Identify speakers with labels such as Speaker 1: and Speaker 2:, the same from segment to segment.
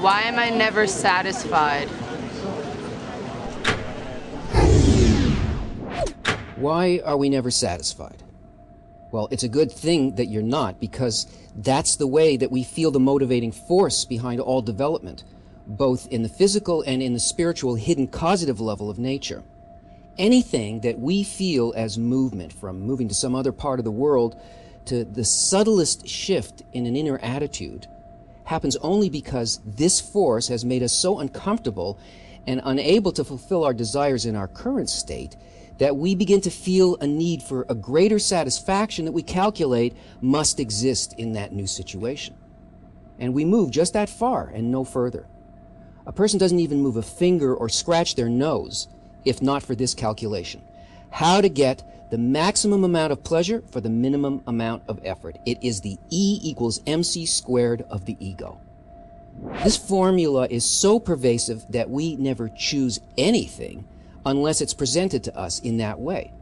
Speaker 1: Why am I never satisfied?
Speaker 2: Why are we never satisfied? Well, it's a good thing that you're not, because that's the way that we feel the motivating force behind all development, both in the physical and in the spiritual hidden causative level of nature. Anything that we feel as movement, from moving to some other part of the world to the subtlest shift in an inner attitude, happens only because this force has made us so uncomfortable and unable to fulfill our desires in our current state that we begin to feel a need for a greater satisfaction that we calculate must exist in that new situation. And we move just that far and no further. A person doesn't even move a finger or scratch their nose if not for this calculation. How to get the maximum amount of pleasure for the minimum amount of effort. It is the E equals MC squared of the ego. This formula is so pervasive that we never choose anything unless it's presented to us in that way.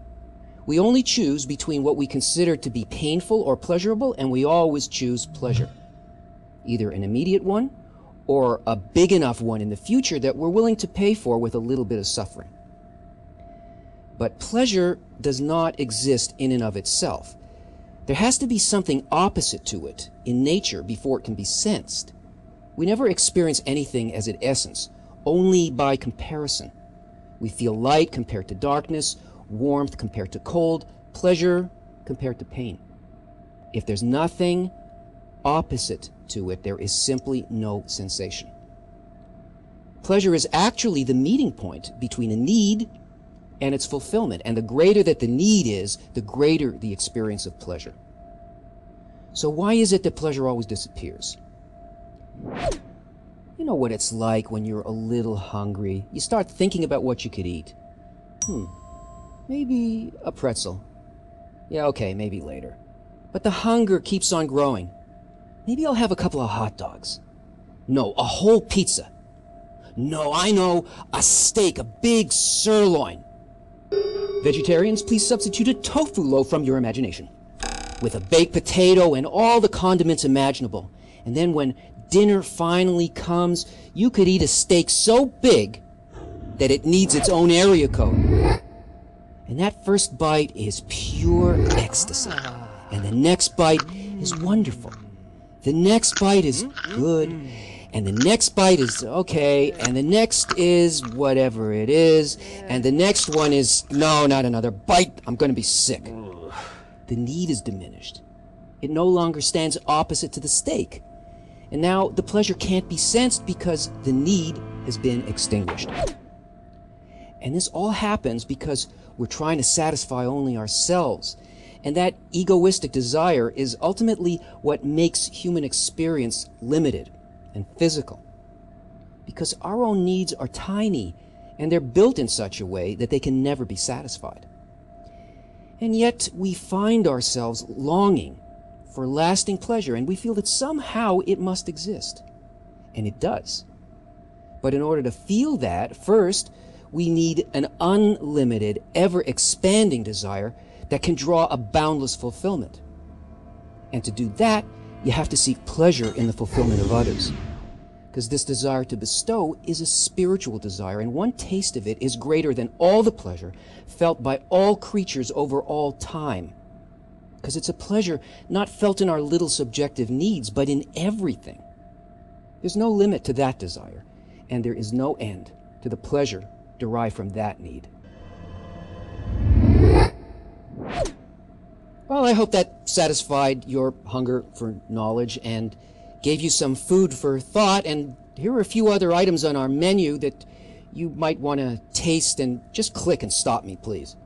Speaker 2: We only choose between what we consider to be painful or pleasurable, and we always choose pleasure. Either an immediate one or a big enough one in the future that we're willing to pay for with a little bit of suffering. But pleasure does not exist in and of itself. There has to be something opposite to it in nature before it can be sensed. We never experience anything as its essence, only by comparison. We feel light compared to darkness, warmth compared to cold, pleasure compared to pain. If there's nothing opposite to it, there is simply no sensation. Pleasure is actually the meeting point between a need and its fulfillment, and the greater that the need is, the greater the experience of pleasure. So why is it that pleasure always disappears? You know what it's like when you're a little hungry. You start thinking about what you could eat. Maybe a pretzel. Yeah, okay, maybe later. But the hunger keeps on growing. Maybe I'll have a couple of hot dogs. No, a whole pizza. No, I know, a steak, a big sirloin. Vegetarians, please substitute a tofu loaf from your imagination, with a baked potato and all the condiments imaginable. And then when dinner finally comes, you could eat a steak so big that it needs its own area code. And that first bite is pure ecstasy. And the next bite is wonderful. The next bite is good. And the next bite is okay, and the next is whatever it is, and the next one is, no, not another bite, I'm going to be sick. The need is diminished. It no longer stands opposite to the steak. And now the pleasure can't be sensed because the need has been extinguished. And this all happens because we're trying to satisfy only ourselves. And that egoistic desire is ultimately what makes human experience limited and physical, because our own needs are tiny and they're built in such a way that they can never be satisfied. And yet we find ourselves longing for lasting pleasure, and we feel that somehow it must exist. And it does. But in order to feel that, first we need an unlimited, ever-expanding desire that can draw a boundless fulfillment. And to do that, you have to seek pleasure in the fulfillment of others. Because this desire to bestow is a spiritual desire, and one taste of it is greater than all the pleasure felt by all creatures over all time. Because it's a pleasure not felt in our little subjective needs, but in everything. There's no limit to that desire, and there is no end to the pleasure derived from that need. Well, I hope that satisfied your hunger for knowledge and gave you some food for thought. And here are a few other items on our menu that you might want to taste, and just click and stop me, please.